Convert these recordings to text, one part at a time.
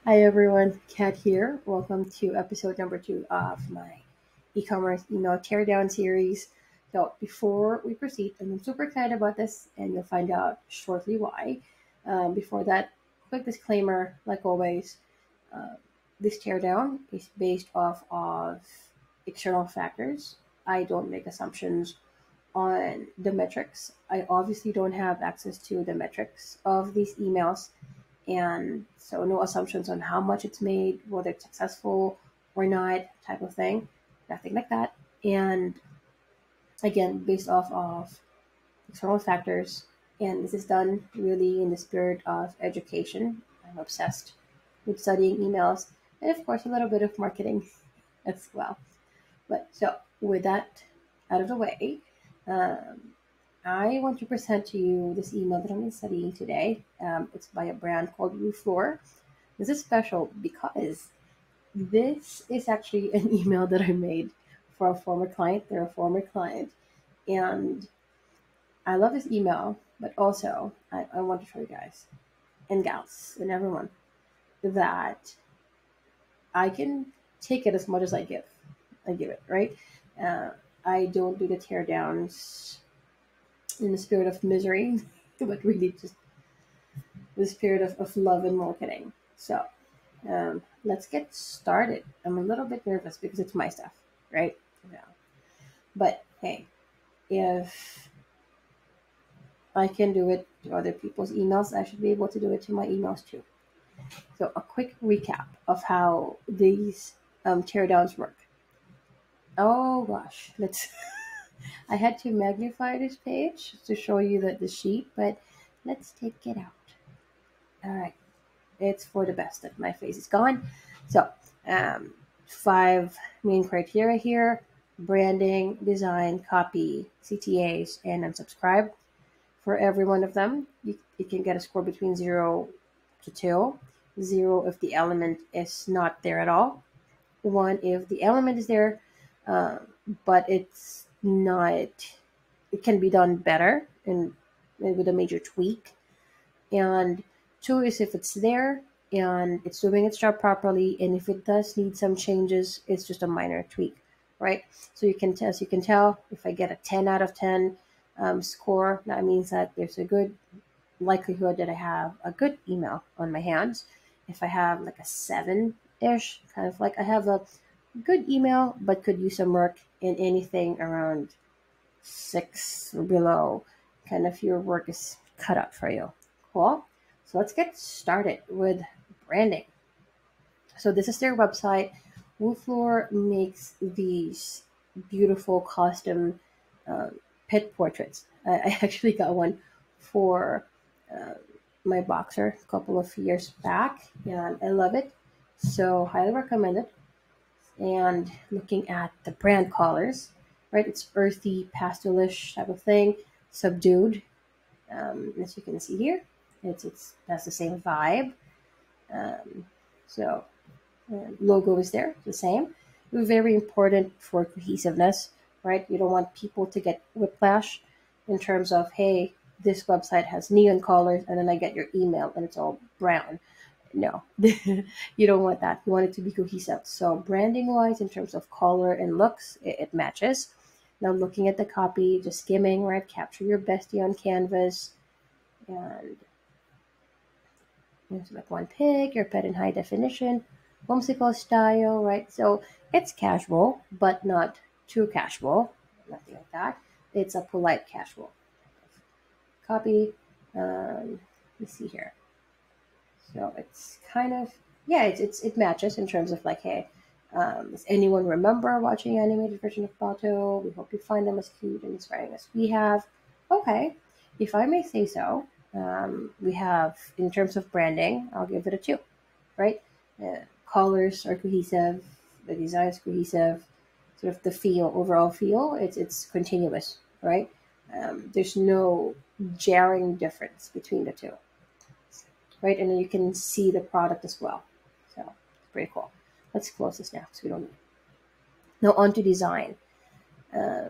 Hi everyone, Kat here. Welcome to episode number 2 of my e-commerce email teardown series. So before we proceed, and I'm super excited about this, and you'll find out shortly why. Before that, quick disclaimer, like always, uh, this teardown is based off of external factors. I don't make assumptions on the metrics. I obviously don't have access to the metrics of these emails, and so no assumptions on how much it's made, whether it's successful or not, type of thing, nothing like that. And again, based off of external factors, and this is done really in the spirit of education. I'm obsessed with studying emails, and of course a little bit of marketing as well. But so with that out of the way, um, I want to present to you this email that I'm studying today. It's by a brand called Wooflore. This is special because this is actually an email that I made for a former client. They're a former client. And I love this email, but also I want to show you guys and gals and everyone that I can take it as much as I give. I give it, right? Uh, I don't do the teardowns in the spirit of misery, but really just the spirit of love and marketing. So let's get started. I'm a little bit nervous because it's my stuff, right? Yeah. But hey, if I can do it to other people's emails, I should be able to do it to my emails too. So a quick recap of how these teardowns work. Oh gosh, let's. I had to magnify this page to show you the sheet, but let's take it out. All right, it's for the best that my face is gone. So, um, 5 main criteria here: branding, design, copy, CTAs, and unsubscribe. For every one of them, you can get a score between 0 to 2. 0 if the element is not there at all. 1 if the element is there, uh, but it's not. It can be done better and with a major tweak. And 2 is if it's there and it's doing its job properly, and if it does need some changes, it's just a minor tweak, right? So as you can tell, if I get a 10 out of 10 score, that means that there's a good likelihood that I have a good email on my hands. If I have like a 7-ish, kind of like I have a good email but could use some work, in anything around 6 or below, kind of your work is cut out for you. Cool. So let's get started with branding. So this is their website. Wooflore makes these beautiful custom pet portraits. I actually got one for uh, my boxer a couple of years back, and I love it. So highly recommend it. And looking at the brand colors, right? It's earthy, pastelish type of thing, subdued. As you can see here, it's has the same vibe. Um, so logo is there, the same. Very important for cohesiveness, right? You don't want people to get whiplash in terms of, hey, this website has neon colors, and then I get your email and it's all brown. No, you don't want that. You want it to be cohesive. So branding wise, in terms of color and looks, it matches. Now looking at the copy, just skimming, right? Capture your bestie on canvas, and there's like one pic, your pet in high definition, whimsical style, right? So it's casual, but not too casual. Nothing like that. It's a polite casual. Copy. Let's see here. So it's kind of, yeah, it matches in terms of like, hey, does anyone remember watching animated version of Balto? We hope you find them as cute and inspiring as we have. Okay, if I may say so, we have, in terms of branding, I'll give it a 2, right? Colors are cohesive, the design is cohesive, sort of the feel, overall feel, it's continuous, right? There's no jarring difference between the two, right? And then you can see the product as well. So it's pretty cool. Let's close this now because we don't need it. Now on to design. Uh,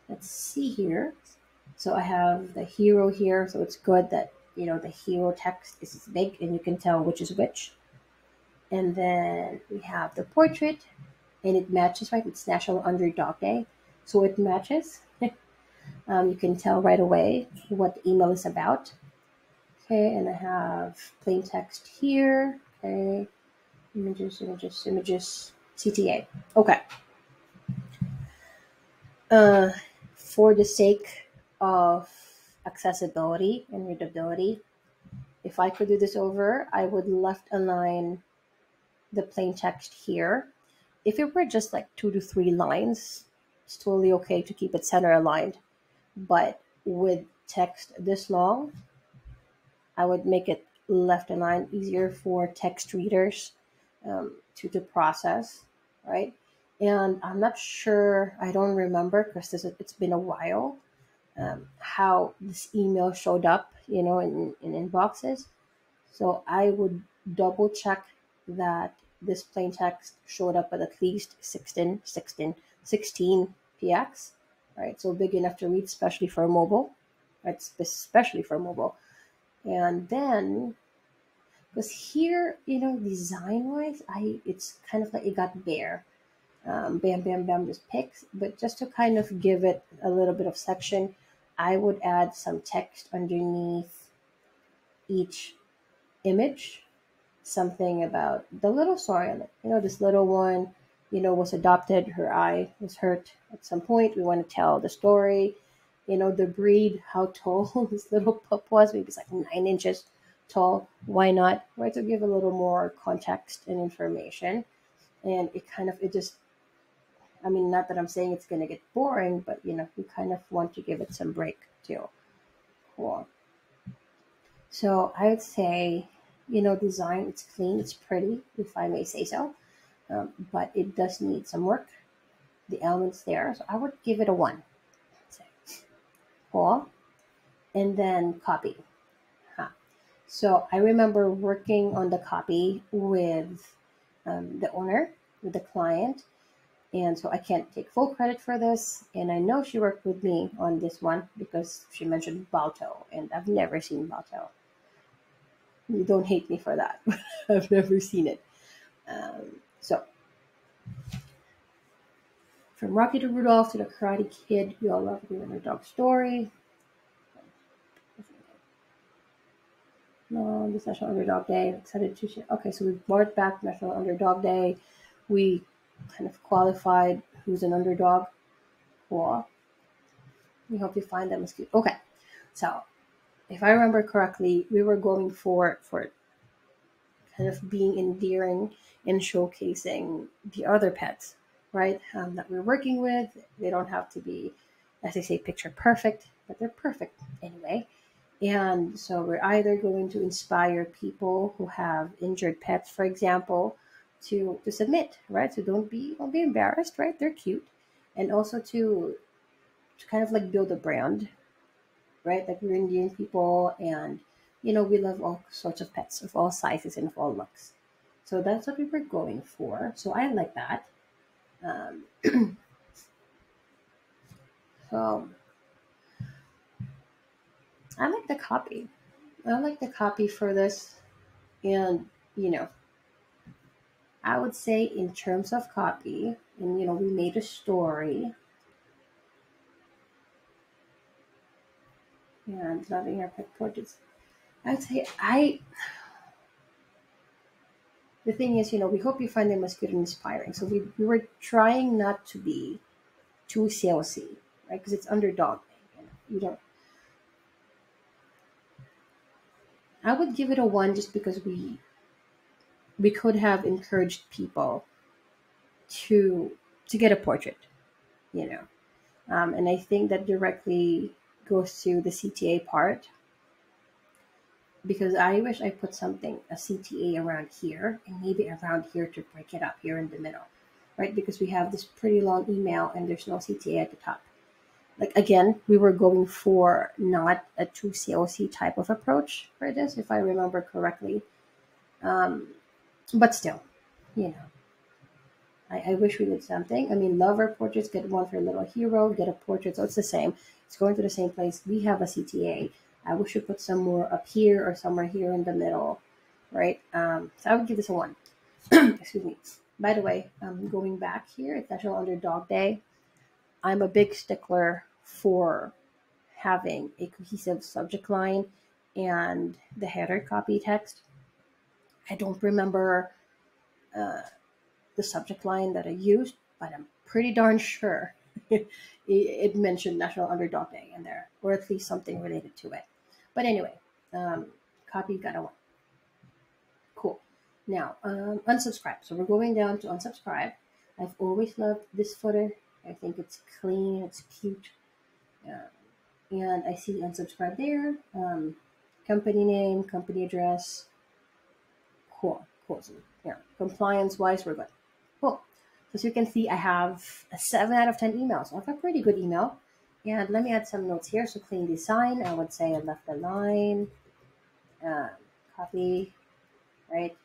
let's see here. So I have the hero here. So it's good that, the hero text is big and you can tell which is which. And then we have the portrait, and it matches, right? It's National Underdog Day, so it matches. You can tell right away what the email is about. Okay, and I have plain text here. Okay, images, CTA. Okay. Uh, for the sake of accessibility and readability, if I could do this over, I would left align the plain text here. If it were just like 2 to 3 lines, it's totally okay to keep it center aligned. But with text this long, I would make it left aligned, easier for text readers to process, right? And I'm not sure, I don't remember because it's been a while, how this email showed up, in inboxes. So I would double check that this plain text showed up at least 16 px, right? So big enough to read, especially for mobile, right? Especially for mobile. And then, because here, design wise, it's kind of like it got bare. Bam, bam, bam, just picks. But just to kind of give it a little bit of section, I would add some text underneath each image, something about the little story on it. This little one, was adopted. Her eye was hurt at some point. We want to tell the story. The breed, how tall this little pup was. Maybe it's like 9 inches tall. Why not? Right, to give a little more context and information. And it just, I mean, not that I'm saying it's going to get boring, but we kind of want to give it some break too. Cool. So I would say, design, it's clean, it's pretty, if I may say so, but it does need some work. The elements there, so I would give it a 1. So, cool. And then copy. Huh. So I remember working on the copy with the owner, with the client, and so I can't take full credit for this. And I know she worked with me on this one because she mentioned Balto, and I've never seen Balto. You don't hate me for that. I've never seen it. So, from Rocky to Rudolph to the Karate Kid, we all love the underdog story. No, this National Underdog Day. Excited to share. Okay, so we brought back National Underdog Day. We kind of qualified who's an underdog. Cool. We hope you find them as cute. Okay, so if I remember correctly, we were going for kind of being endearing and showcasing the other pets, right? That we're working with. They don't have to be, as they say, picture perfect, but they're perfect anyway. And so we're either going to inspire people who have injured pets, for example, to submit, right? So don't be embarrassed, right? They're cute, and also to kind of like build a brand, right? Like we're Indian people, and we love all sorts of pets of all sizes and of all looks. So that's what we were going for. So I like that. Um, so I like the copy. I like the copy for this, and I would say in terms of copy, and we made a story, and loving our pet portraits. I'd say the thing is, we hope you find them as good and inspiring. So we were trying not to be too salesy, right? Because it's underdog. You don't. I would give it a 1 just because we could have encouraged people to get a portrait, you know. And I think that directly goes to the CTA part, because I wish I put something, a CTA around here and maybe around here to break it up here in the middle, right? Because we have this pretty long email and there's no CTA at the top. Like again, we were going for not a true COC type of approach for this, if I remember correctly. But still, you know, I wish we did something. I mean, lover portraits, get one for a little hero, get a portrait, so it's the same. It's going to the same place. We have a CTA. I wish we put some more up here or somewhere here in the middle, right? So I would give this a 1. Excuse me. By the way, going back here, it's National Underdog Day. I'm a big stickler for having a cohesive subject line and the header copy text. I don't remember uh, the subject line that I used, but I'm pretty darn sure it mentioned National Underdog Day in there, or at least something related to it. But anyway, um, copy got a one. Cool. Now, unsubscribe. So we're going down to unsubscribe. I've always loved this footer. I think it's clean, it's cute. Uh, and I see unsubscribe there. Company name, company address. Cool. Cool. So, yeah, compliance wise, we're good. Cool. So as you can see, I have a 7 out of 10 emails. I have a pretty good email. And let me add some notes here. So clean design, I would say I left the line. Uh, Copy, right?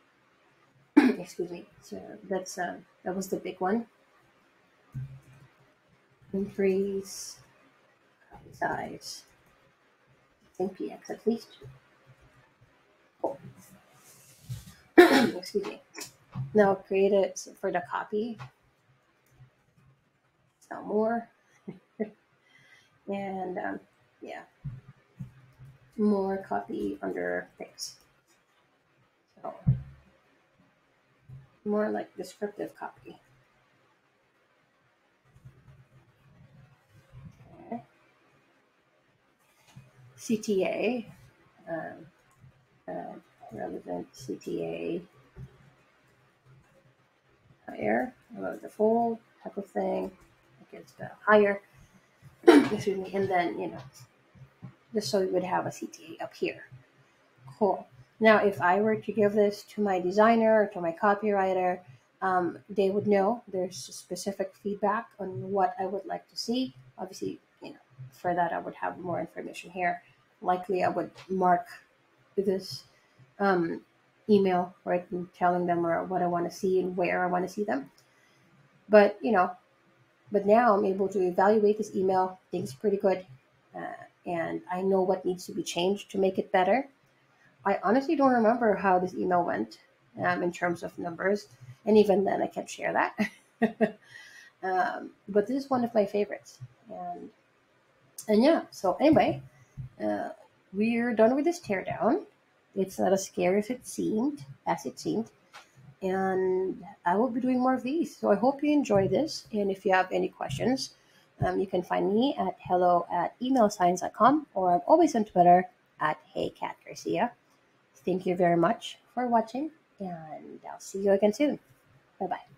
Excuse me. So that was the big one. Increase copy size. I think PX at least. Cool. Excuse me. Now create it for the copy. Now more. And yeah, more copy under things. So more like descriptive copy. Okay. CTA, um, relevant CTA higher, about the full type of thing. Like it's higher. Excuse me, and then just so we would have a CTA up here. Cool. Now, if I were to give this to my designer or to my copywriter, they would know there's specific feedback on what I would like to see. Obviously, for that, I would have more information here. Likely, I would mark this um, email, right, and telling them what I want to see and where I want to see them. But, but now I'm able to evaluate this email. I think it's pretty good. And I know what needs to be changed to make it better. I honestly don't remember how this email went in terms of numbers. And even then, I can't share that. But this is one of my favorites. And yeah, so anyway, we're done with this teardown. It's not as scary as it seemed. And I will be doing more of these. So I hope you enjoy this. And if you have any questions, you can find me at hello@emailscience.com, or I'm always on Twitter at HeyCatGarcia. Thank you very much for watching, and I'll see you again soon. Bye bye.